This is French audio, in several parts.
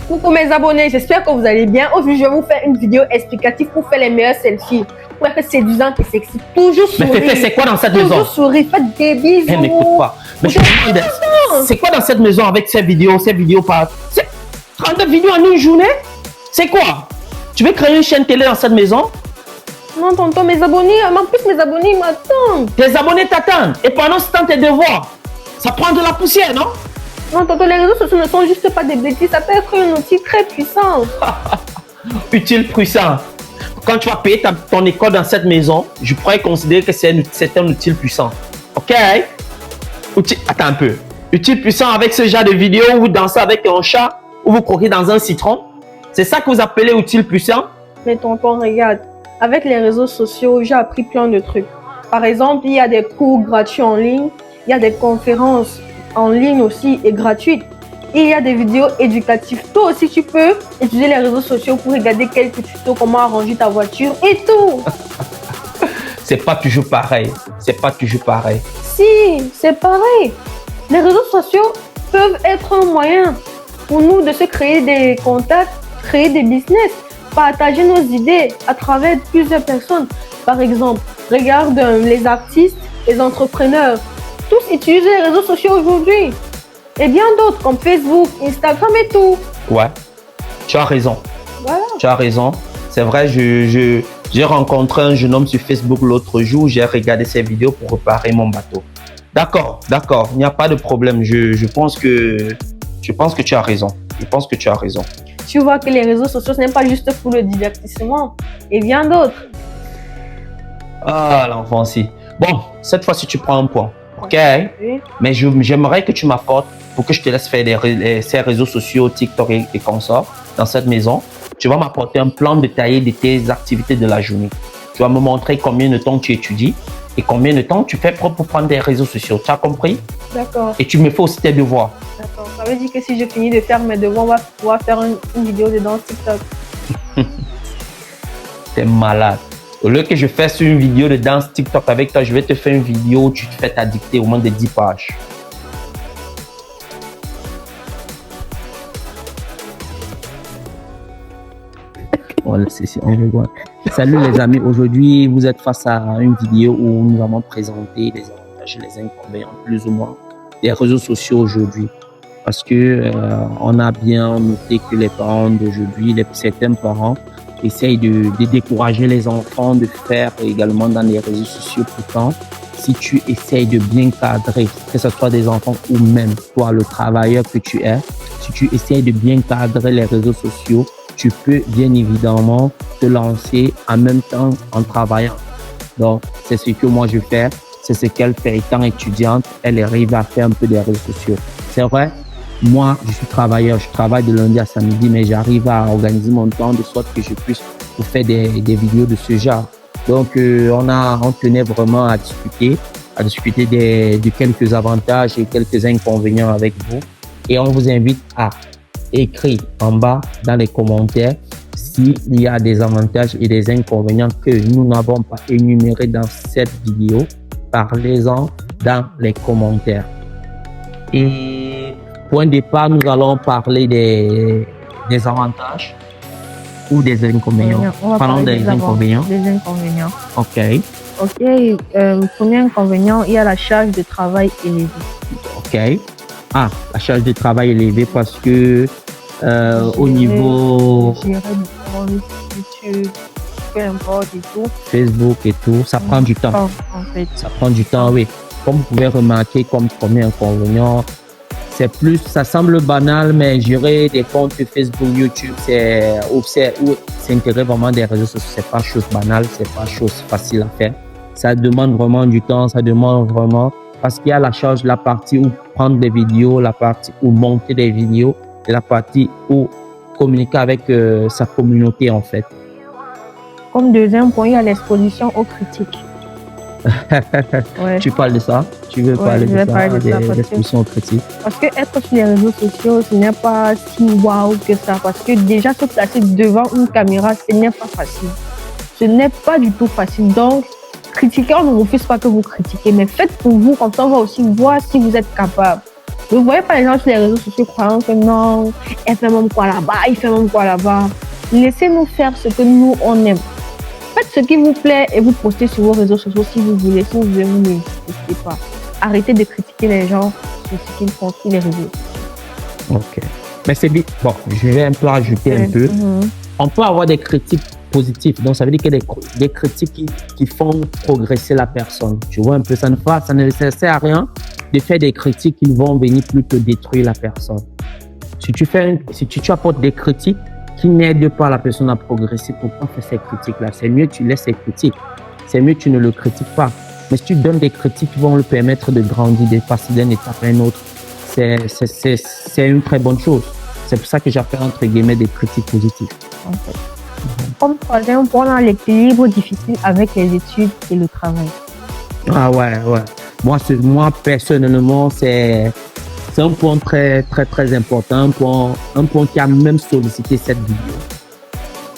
Coucou mes abonnés, j'espère que vous allez bien. Aujourd'hui, je vais vous faire une vidéo explicative pour faire les meilleurs selfies. Pour être séduisant et sexy. Toujours sourire. Mais Féfé, c'est quoi dans cette maison? Toujours sourire, faites des bisous. Eh, m'écoute pas. Mais je te demande, c'est quoi dans cette maison avec ces vidéos par... C'est 32 vidéos en une journée? C'est quoi? Tu veux créer une chaîne télé dans cette maison? Non, tonton, mes abonnés, en plus mes abonnés m'attendent. Tes abonnés t'attendent. Et pendant ce temps, tes devoirs, ça prend de la poussière, non? Non, tonton, les réseaux sociaux ne sont juste pas des bêtises. Ça peut être un outil très puissant. Utile, puissant. Quand tu vas payer ton école dans cette maison, je pourrais considérer que c'est un outil puissant. Ok? Attends un peu. Utile, puissant avec ce genre de vidéo où vous dansez avec un chat, ou vous croquez dans un citron. C'est ça que vous appelez utile, puissant? Mais tonton, regarde. Avec les réseaux sociaux, j'ai appris plein de trucs. Par exemple, il y a des cours gratuits en ligne. Il y a des conférences en ligne aussi et gratuites. Et il y a des vidéos éducatives. Toi aussi, tu peux utiliser les réseaux sociaux pour regarder quelques tutos, comment arranger ta voiture et tout. C'est pas toujours pareil. C'est pas toujours pareil. Si, c'est pareil. Les réseaux sociaux peuvent être un moyen pour nous de se créer des contacts, créer des business, partager nos idées à travers plusieurs personnes. Par exemple, regarde les artistes, les entrepreneurs. Tous utilisent les réseaux sociaux aujourd'hui. Et bien d'autres comme Facebook, Instagram et tout. Ouais, tu as raison. Voilà. Tu as raison. C'est vrai, j'ai rencontré un jeune homme sur Facebook l'autre jour. J'ai regardé ses vidéos pour réparer mon bateau. D'accord, d'accord. Il n'y a pas de problème. Je pense que tu as raison. Je pense que tu as raison. Tu vois que les réseaux sociaux, ce n'est pas juste pour le divertissement. Et bien d'autres. Ah, l'enfant-ci. Bon, cette fois-ci, tu prends un point. Ok, oui. Mais j'aimerais que tu m'apportes pour que je te laisse faire ces réseaux sociaux, TikTok et consorts dans cette maison. Tu vas m'apporter un plan détaillé de tes activités de la journée. Tu vas me montrer combien de temps tu étudies et combien de temps tu fais pour prendre des réseaux sociaux. Tu as compris? D'accord. Et tu me fais aussi tes devoirs. D'accord. Ça veut dire que si je finis de faire mes devoirs, on va pouvoir faire une vidéo de danse TikTok. T'es malade. Au lieu que je fasse une vidéo de danse TikTok avec toi, je vais te faire une vidéo où tu te fais ta dictée au moins de 10 pages. Salut les amis, aujourd'hui vous êtes face à une vidéo où nous allons présenter les avantages et les inconvénients plus ou moins des réseaux sociaux aujourd'hui. Parce que on a bien noté que les parents d'aujourd'hui, certains parents, essayent de décourager les enfants de faire également dans les réseaux sociaux. Pourtant, si tu essayes de bien cadrer, que ce soit des enfants ou même toi, le travailleur que tu es, si tu essayes de bien cadrer les réseaux sociaux, tu peux bien évidemment te lancer en même temps en travaillant. Donc, c'est ce que moi je fais, c'est ce qu'elle fait étant étudiante, elle arrive à faire un peu des réseaux sociaux. C'est vrai, moi, je suis travailleur, je travaille de lundi à samedi, mais j'arrive à organiser mon temps de sorte que je puisse vous faire des vidéos de ce genre. Donc, on tenait vraiment à discuter de quelques avantages et quelques inconvénients avec vous. Et on vous invite à écrire en bas dans les commentaires s'il y a des avantages et des inconvénients que nous n'avons pas énumérés dans cette vidéo. Parlez-en dans les commentaires. Et point de départ, nous allons parler des avantages ou des inconvénients. Parlons des inconvénients. Des inconvénients. Ok. Ok. Premier inconvénient, il y a la charge de travail élevée. Ok. Ah, la charge de travail élevée parce que au niveau YouTube, peu importe et tout. Facebook et tout, ça prend du temps. En fait. Ça prend du temps, oui. Comme vous pouvez remarquer comme premier inconvénient, c'est plus, ça semble banal, mais gérer des comptes Facebook, YouTube, c'est s'intégrer vraiment des réseaux sociaux, c'est pas chose banale, c'est pas chose facile à faire. Ça demande vraiment du temps, ça demande vraiment, parce qu'il y a la charge, la partie où prendre des vidéos, la partie où monter des vidéos, et la partie où communiquer avec sa communauté en fait. Comme deuxième point, il y a l'exposition aux critiques. Ouais. Tu parles de ça? Tu veux Ouais, parler je de vais ça, parler de ça des parce que expulsions critiques? Parce que être sur les réseaux sociaux, ce n'est pas si waouh que ça. Parce que déjà se placer devant une caméra, ce n'est pas facile. Ce n'est pas du tout facile. Donc, critiquer, on ne refuse pas que vous critiquez, mais faites pour vous, comme ça on va aussi voir si vous êtes capable. Ne voyez pas les gens sur les réseaux sociaux croyant que non, elle fait même quoi là-bas, il fait même quoi là-bas. Laissez-nous faire ce que nous, on aime. Faites ce qui vous plaît et vous postez sur vos réseaux sociaux si vous voulez. Si vous voulez, vous ne postez pas. Arrêtez de critiquer les gens sur ce qu'ils font sur les réseaux. Ok. Mais c'est bien. Bon, je vais un peu ajouter un peu. On peut avoir des critiques positives. Donc, ça veut dire qu'il y a des critiques qui font progresser la personne. Tu vois un peu, ça ne sert à rien de faire des critiques qui vont venir plutôt détruire la personne. Si tu apportes des critiques qui n'aident pas la personne à progresser, pourquoi faire ces critiques-là? C'est mieux que tu laisses ces critiques. C'est mieux que tu ne le critiques pas. Mais si tu donnes des critiques qui vont lui permettre de grandir, de passer d'un état à un autre, c'est une très bonne chose. C'est pour ça que j'appelle entre guillemets des critiques positives. En fait. Comme troisième point, on a l'équilibre difficile avec les études et le travail. Ah ouais. Moi personnellement, c'est un point très, très, très important, un point qui a même sollicité cette vidéo.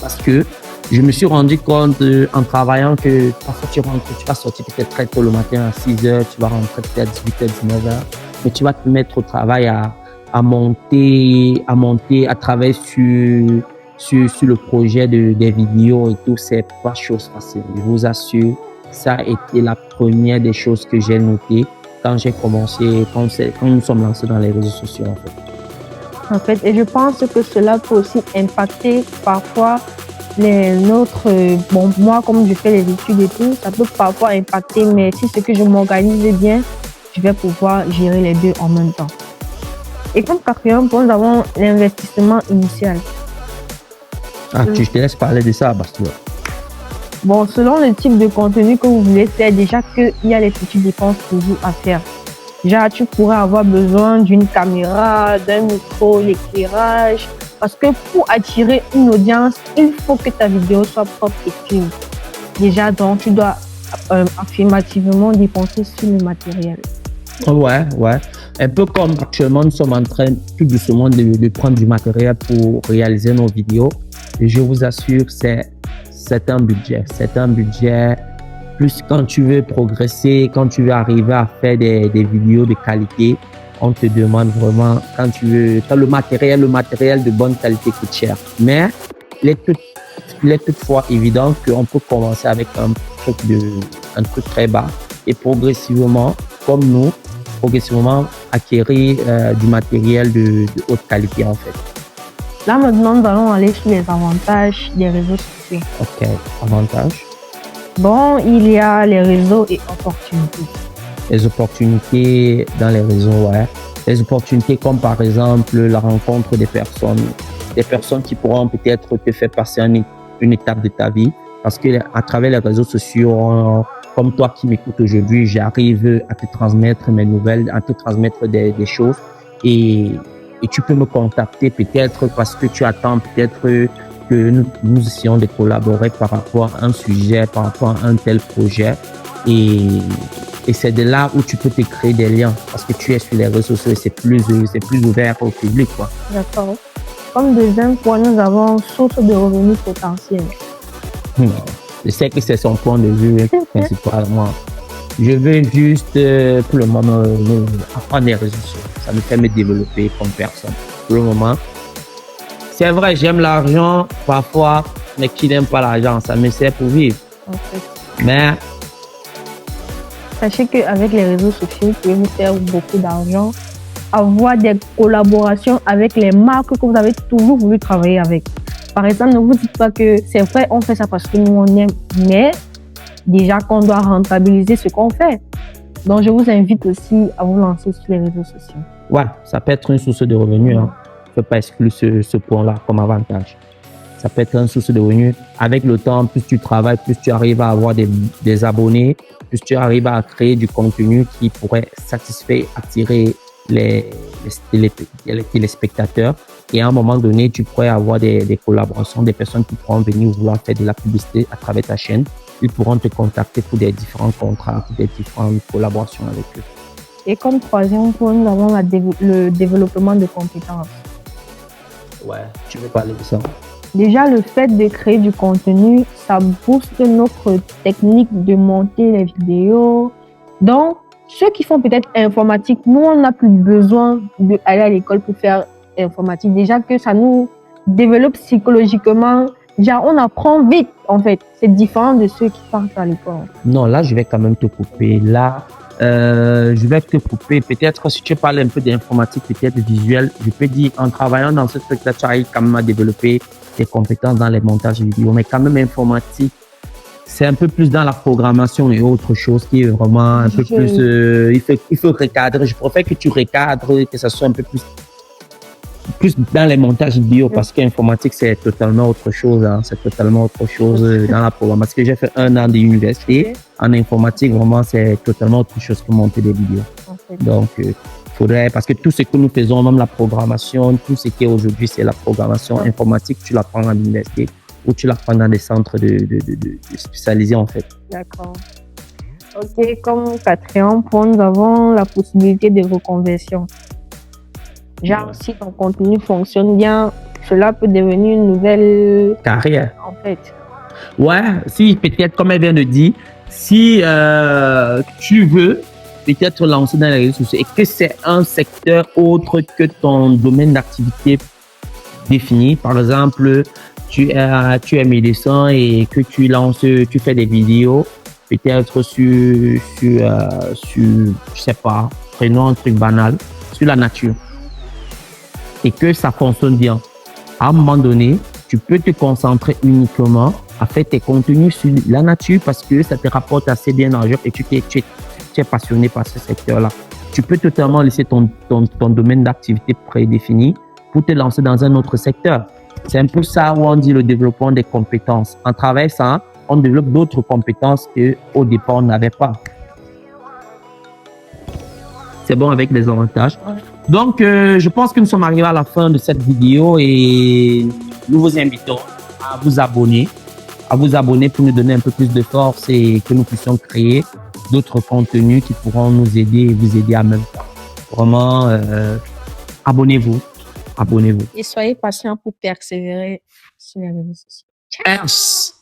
Parce que je me suis rendu compte en travaillant que parfois tu vas sortir peut-être très tôt le matin à 6 heures, tu vas rentrer peut-être à 18 h, 19 h, mais tu vas te mettre au travail à monter, à travailler sur le projet des vidéos et tout. C'est pas chose facile. Je vous assure, ça a été la première des choses que j'ai notées quand j'ai commencé, quand nous sommes lancés dans les réseaux sociaux, en fait. Et je pense que cela peut aussi impacter parfois bon, moi, comme je fais les études et tout, ça peut parfois impacter, mais si c'est que je m'organise bien, je vais pouvoir gérer les deux en même temps. Et comme quatrième point, nous avons l'investissement initial. Ah, je te laisse parler de ça, Bastien. Bon, selon le type de contenu que vous voulez faire, déjà qu'il y a les petites dépenses toujours à faire. Déjà, tu pourrais avoir besoin d'une caméra, d'un micro, l'éclairage. Parce que pour attirer une audience, il faut que ta vidéo soit propre et clean. Déjà, donc, tu dois affirmativement dépenser sur le matériel. Ouais. Un peu comme actuellement, nous sommes en train tout doucement de prendre du matériel pour réaliser nos vidéos. Et je vous assure, c'est un budget. C'est un budget. Plus quand tu veux progresser, quand tu veux arriver à faire des vidéos de qualité, on te demande vraiment, quand le matériel de bonne qualité coûte cher. Mais il est toutefois évident qu'on peut commencer avec un truc très bas et progressivement, comme nous, acquérir du matériel de haute qualité en fait. Là maintenant, nous allons aller sur les avantages des réseaux sociaux. Ok, avantages. Bon, il y a les réseaux et opportunités. Les opportunités dans les réseaux, ouais. Les opportunités comme par exemple la rencontre des personnes qui pourront peut-être te faire passer une étape de ta vie. Parce que à travers les réseaux sociaux, comme toi qui m'écoutes aujourd'hui, j'arrive à te transmettre mes nouvelles, à te transmettre des choses. Et tu peux me contacter peut-être parce que tu attends peut-être que nous essayons de collaborer par rapport à un sujet, par rapport à un tel projet. Et c'est de là où tu peux te créer des liens parce que tu es sur les réseaux sociaux et c'est plus ouvert au public, quoi. D'accord. Comme deuxième point, nous avons source de revenus potentiels. Je sais que c'est son point de vue principalement. Je veux juste, pour le moment, apprendre les réseaux sociaux. Ça me fait me développer comme personne. Pour le moment, c'est vrai, j'aime l'argent parfois, mais qui n'aime pas l'argent, ça me sert pour vivre. En fait. Mais sachez qu'avec les réseaux sociaux, vous pouvez vous faire beaucoup d'argent, avoir des collaborations avec les marques que vous avez toujours voulu travailler avec. Par exemple, ne vous dites pas que c'est vrai, on fait ça parce que nous, on aime, mais déjà qu'on doit rentabiliser ce qu'on fait. Donc, je vous invite aussi à vous lancer sur les réseaux sociaux. Ouais, ça peut être une source de revenus. Hein. Je ne peux pas exclure ce point-là comme avantage. Ça peut être une source de revenus. Avec le temps, plus tu travailles, plus tu arrives à avoir des abonnés, plus tu arrives à créer du contenu qui pourrait satisfaire, attirer les téléspectateurs. Et à un moment donné, tu pourrais avoir des collaborations, des personnes qui pourront venir vouloir faire de la publicité à travers ta chaîne. Ils pourront te contacter pour des différents contrats, pour des différentes collaborations avec eux. Et comme troisième point, nous avons le développement de compétences. Ouais, tu veux parler de ça? Déjà, le fait de créer du contenu, ça booste notre technique de monter les vidéos. Donc, ceux qui font peut-être informatique, nous, on n'a plus besoin d'aller à l'école pour faire informatique. Déjà que ça nous développe psychologiquement. Déjà, on apprend vite, en fait. C'est différent de ceux qui partent à l'école. Non, là, je vais quand même te couper. Là, je vais te couper. Peut-être si tu parles un peu d'informatique, peut-être visuel, je peux dire en travaillant dans ce truc-là, tu arrives quand même à développer tes compétences dans les montages vidéo. Mais quand même informatique, c'est un peu plus dans la programmation et autre chose qui est vraiment un peu plus. Il faut recadrer. Je préfère que tu recadres, que ça soit un peu plus dans les montages vidéo, parce qu'informatique, c'est totalement autre chose. Hein. C'est totalement autre chose dans la programmation. Parce que j'ai fait 1 an d'université. En informatique, vraiment, c'est totalement autre chose que monter des vidéos. Donc, faudrait, parce que tout ce que nous faisons, même la programmation, tout ce qui est aujourd'hui, c'est la programmation informatique, tu l'apprends à l'université ou tu l'apprends dans des centres de spécialisés, en fait. D'accord. Ok, comme quatrième point, nous avons la possibilité de reconversion. Genre, si ton contenu fonctionne bien, cela peut devenir une nouvelle carrière. En fait. Ouais, si peut-être, comme elle vient de dire, si tu veux peut-être lancer dans les réseaux sociaux et que c'est un secteur autre que ton domaine d'activité défini, par exemple, tu es médecin et que tu fais des vidéos, peut-être sur je sais pas, prenons un truc banal, sur la nature, et que ça fonctionne bien. À un moment donné, tu peux te concentrer uniquement à faire tes contenus sur la nature parce que ça te rapporte assez bien d'argent et tu es passionné par ce secteur-là. Tu peux totalement laisser ton domaine d'activité prédéfini pour te lancer dans un autre secteur. C'est un peu ça où on dit le développement des compétences. En travaillant ça, on développe d'autres compétences qu'au départ, on n'avait pas. C'est bon avec les avantages. Donc, je pense que nous sommes arrivés à la fin de cette vidéo et nous vous invitons à vous abonner pour nous donner un peu plus de force et que nous puissions créer d'autres contenus qui pourront nous aider et vous aider à même temps. Vraiment, abonnez-vous. Et soyez patient pour persévérer sur les réseaux sociaux. Ciao.